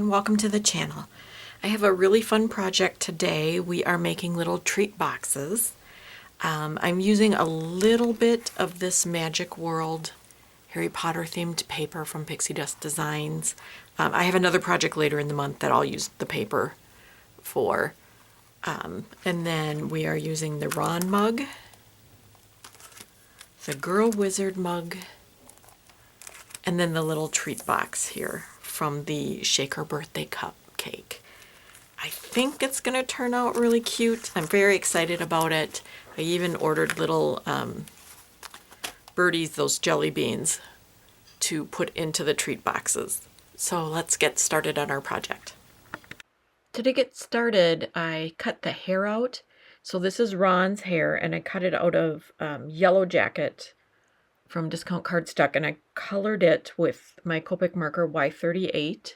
everyone, welcome to the channel. I have a really fun project today. We are making little treat boxes. I'm using a little bit of this Magic World Harry Potter themed paper from Pixi Dust Designs. I have another project later in the month that I'll use the paper for. And then we are using the Ron mug, the Girl Wizard mug, and then the little treat box here from the Shaker birthday cupcake. I think it's going to turn out really cute. I'm very excited about it. I even ordered little Bertie's, those jelly beans, to put into the treat boxes. So let's get started on our project. To get started, I cut the hair out. So this is Ron's hair, and I cut it out of Yellow Jacket from Discount Cardstock, and I colored it with my Copic marker Y38.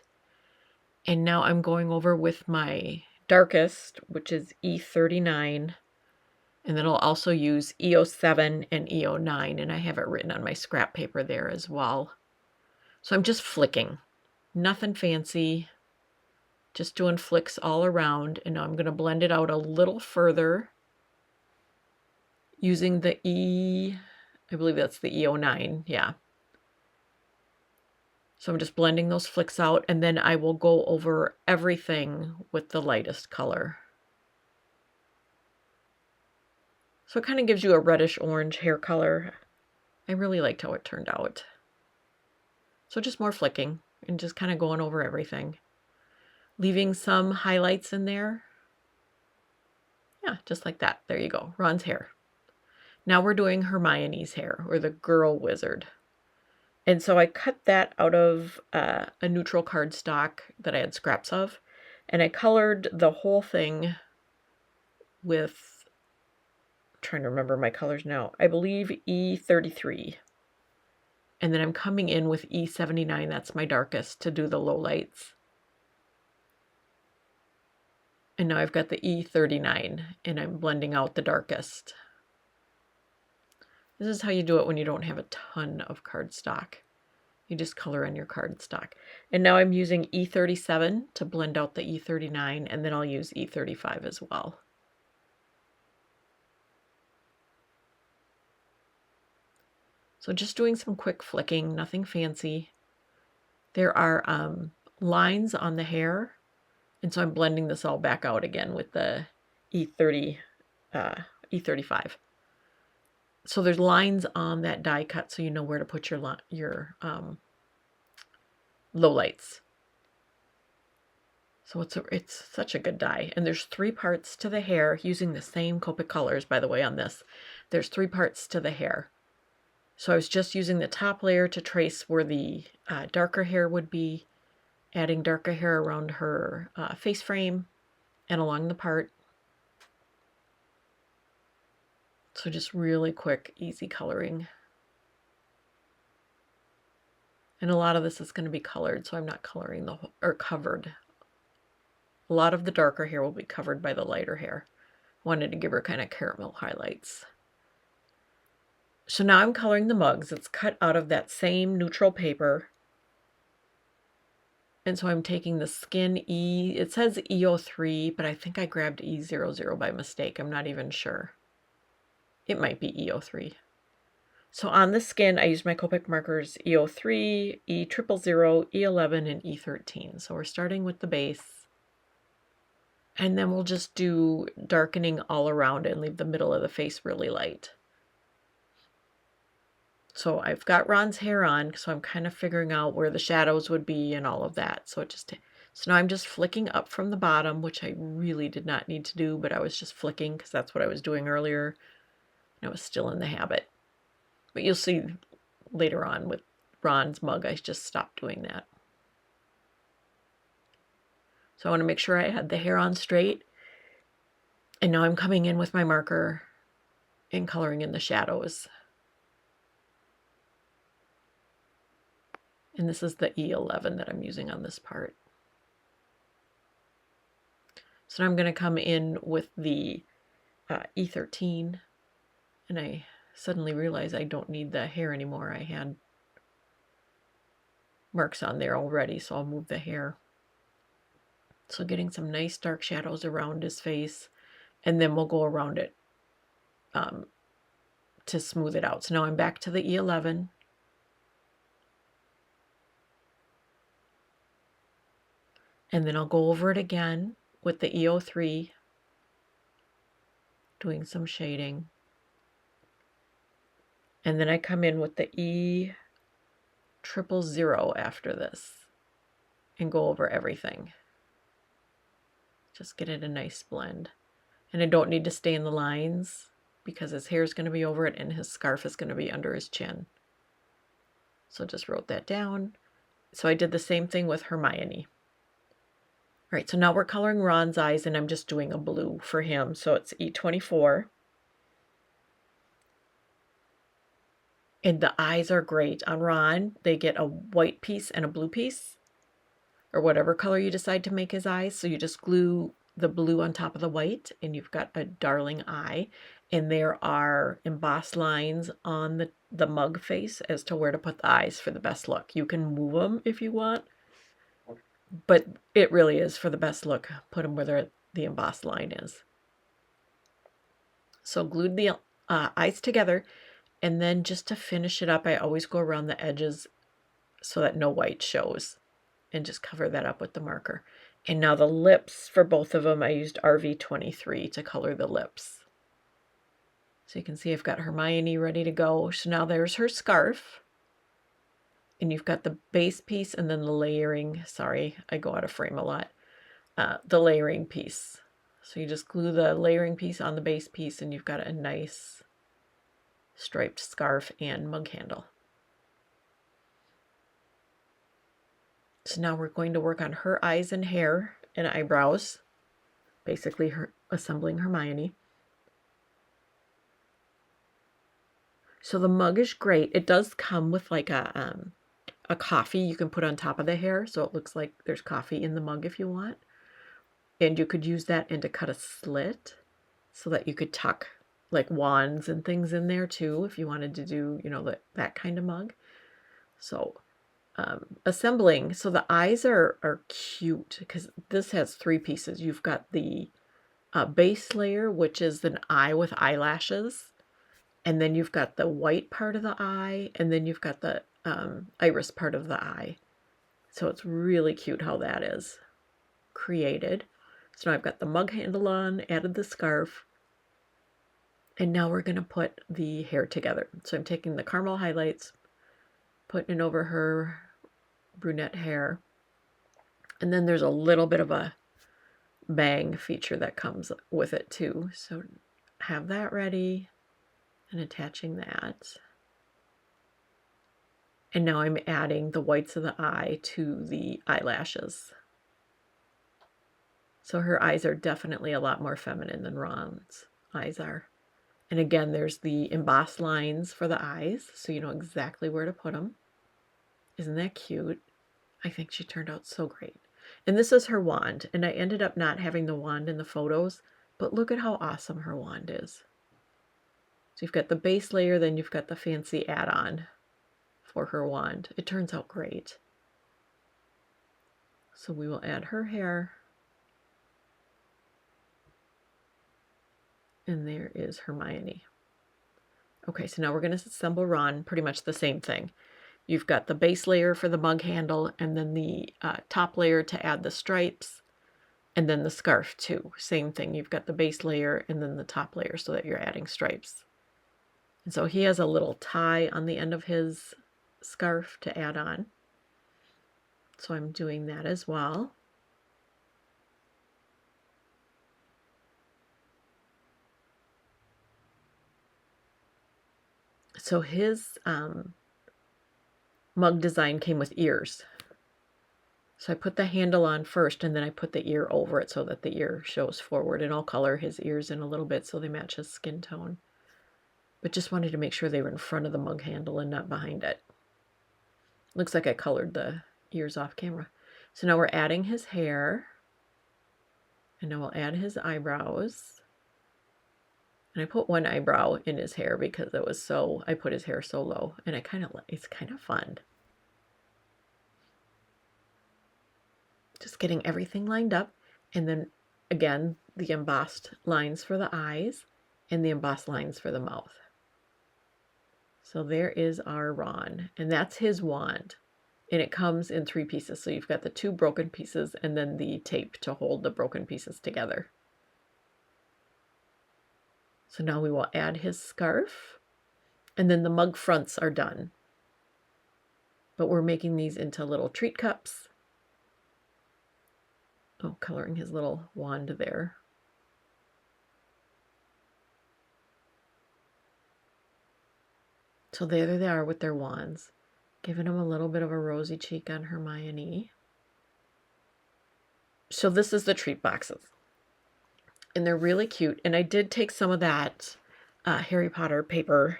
And now I'm going over with my darkest, which is E39. And then I'll also use E07 and E09, and I have it written on my scrap paper there as well. So I'm just flicking. Nothing fancy. Just doing flicks all around. And now I'm going to blend it out a little further using the I believe that's the E09, yeah. So I'm just blending those flicks out, and then I will go over everything with the lightest color. So it kind of gives you a reddish orange hair color. I really liked how it turned out. So just more flicking and just kind of going over everything. Leaving some highlights in there. Yeah, just like that. There you go. Ron's hair. Now we're doing Hermione's hair, or the Girl Wizard. And so I cut that out of a neutral cardstock that I had scraps of. And I colored the whole thing with, I'm trying to remember my colors now, I believe E33. And then I'm coming in with E79, that's my darkest, to do the low lights. And now I've got the E39, and I'm blending out the darkest. This is how you do it when you don't have a ton of cardstock. You just color in your cardstock. And now I'm using E37 to blend out the E39, and then I'll use E35 as well. So just doing some quick flicking, nothing fancy. There are lines on the hair, and so I'm blending this all back out again with the E35. So there's lines on that die cut, so you know where to put your low lights. So it's such a good die. And there's 3 parts to the hair, using the same Copic colors, by the way, on this. There's 3 parts to the hair. So I was just using the top layer to trace where the darker hair would be, adding darker hair around her face frame and along the part. So just really quick, easy coloring. And a lot of this is going to be colored, so I'm not coloring covered. A lot of the darker hair will be covered by the lighter hair. Wanted to give her kind of caramel highlights. So now I'm coloring the mugs. It's cut out of that same neutral paper. And so I'm taking the skin it says E03, but I think I grabbed E00 by mistake. I'm not even sure. It might be E03. So on the skin, I used my Copic markers E03, E000, E11, and E13. So we're starting with the base. And then we'll just do darkening all around and leave the middle of the face really light. So I've got Ron's hair on, so I'm kind of figuring out where the shadows would be and all of that. So now I'm just flicking up from the bottom, which I really did not need to do, but I was just flicking because that's what I was doing earlier. And I was still in the habit. But you'll see later on with Ron's mug, I just stopped doing that. So I want to make sure I had the hair on straight. And now I'm coming in with my marker and coloring in the shadows. And this is the E11 that I'm using on this part. So now I'm going to come in with the E13. And I suddenly realize I don't need the hair anymore. I had marks on there already, so I'll move the hair. So getting some nice dark shadows around his face, and then we'll go around it to smooth it out. So now I'm back to the E11. And then I'll go over it again with the E03, doing some shading. And then I come in with the E000 after this and go over everything. Just get it a nice blend. And I don't need to stay in the lines because his hair is going to be over it and his scarf is going to be under his chin. So just wrote that down. So I did the same thing with Hermione. All right, so now we're coloring Ron's eyes, and I'm just doing a blue for him. So it's E24. And the eyes are great. On Ron, they get a white piece and a blue piece, or whatever color you decide to make his eyes. So you just glue the blue on top of the white, and you've got a darling eye. And there are embossed lines on the mug face as to where to put the eyes for the best look. You can move them if you want, but it really is for the best look. Put them where the embossed line is. So glued the eyes together, and then just to finish it up, I always go around the edges so that no white shows, and just cover that up with the marker. And now the lips for both of them, I used RV23 to color the lips. So you can see I've got Hermione ready to go. So now there's her scarf. And you've got the base piece and then the layering. Sorry, I go out of frame a lot. The layering piece. So you just glue the layering piece on the base piece, and you've got a nice striped scarf and mug handle. So now we're going to work on her eyes and hair and eyebrows. Basically her assembling Hermione. So the mug is great. It does come with like a coffee you can put on top of the hair, so it looks like there's coffee in the mug if you want. And you could use that and to cut a slit so that you could tuck like wands and things in there too if you wanted to do, you know, that kind of mug. So assembling, so the eyes are cute because this has 3 pieces. You've got the base layer, which is an eye with eyelashes, and then you've got the white part of the eye, and then you've got the iris part of the eye. So it's really cute how that is created. So now I've got the mug handle on, added the scarf, and now we're going to put the hair together. So I'm taking the caramel highlights, putting it over her brunette hair, and then there's a little bit of a bang feature that comes with it too. So have that ready and attaching that. And now I'm adding the whites of the eye to the eyelashes. So her eyes are definitely a lot more feminine than Ron's eyes are. And again, there's the embossed lines for the eyes, so you know exactly where to put them. Isn't that cute? I think she turned out so great. And this is her wand, and I ended up not having the wand in the photos, but look at how awesome her wand is. So you've got the base layer, then you've got the fancy add-on for her wand. It turns out great. So we will add her hair. And there is Hermione. Okay, so now we're going to assemble Ron, pretty much the same thing. You've got the base layer for the mug handle, and then the top layer to add the stripes, and then the scarf too. Same thing, you've got the base layer and then the top layer so that you're adding stripes. And so he has a little tie on the end of his scarf to add on. So I'm doing that as well. So his mug design came with ears. So I put the handle on first, and then I put the ear over it so that the ear shows forward, and I'll color his ears in a little bit so they match his skin tone. But just wanted to make sure they were in front of the mug handle and not behind it. Looks like I colored the ears off camera. So now we're adding his hair, and now we'll add his eyebrows. And I put one eyebrow in his hair because it was I put his hair so low, and it's kind of fun. Just getting everything lined up, and then again the embossed lines for the eyes and the embossed lines for the mouth. So there is our Ron, and that's his wand, and it comes in 3 pieces. So you've got the 2 broken pieces and then the tape to hold the broken pieces together. So now we will add his scarf, and then the mug fronts are done. But we're making these into little treat cups. Oh, coloring his little wand there. So there they are with their wands, giving him a little bit of a rosy cheek on Hermione. So this is the treat boxes, and they're really cute. And I did take some of that Harry Potter paper,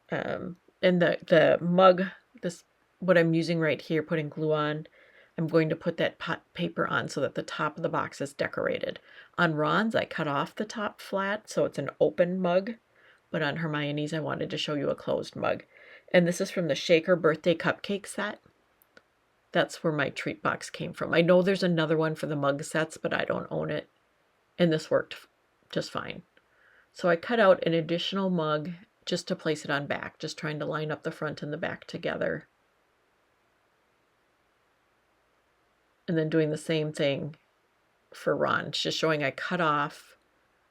and the mug, this what I'm using right here, putting glue on. I'm going to put that paper on so that the top of the box is decorated. On Ron's, I cut off the top flat, so it's an open mug. But on Hermione's, I wanted to show you a closed mug. And this is from the Shaker birthday cupcake set. That's where my treat box came from. I know there's another one for the mug sets, but I don't own it. And this worked just fine. So I cut out an additional mug just to place it on back, just trying to line up the front and the back together. And then doing the same thing for Ron, just showing I cut off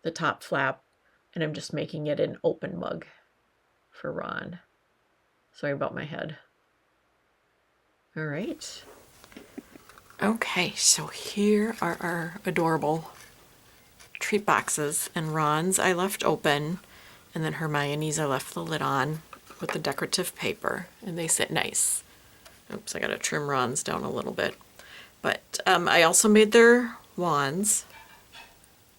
the top flap, and I'm just making it an open mug for Ron. Sorry about my head. All right. Okay, so here are our adorable treat boxes, and Ron's I left open, and then Hermione's I left the lid on with the decorative paper, and they sit nice. Oops, I gotta trim Ron's down a little bit. But I also made their wands,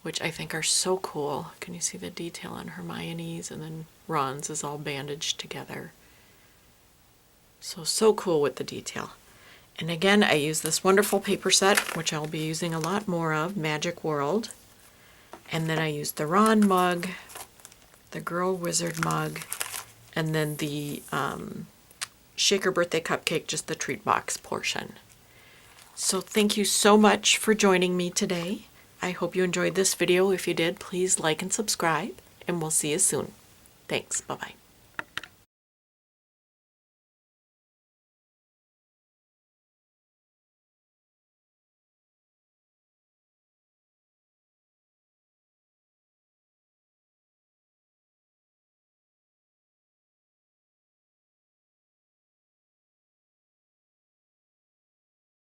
which I think are so cool. Can you see the detail on Hermione's, and then Ron's is all bandaged together. So cool with the detail. And again, I use this wonderful paper set, which I'll be using a lot more of, Magic World. And then I used the Ron mug, the Girl Wizard mug, and then the Shaker birthday cupcake, just the treat box portion. So thank you so much for joining me today. I hope you enjoyed this video. If you did, please like and subscribe, and we'll see you soon. Thanks. Bye-bye.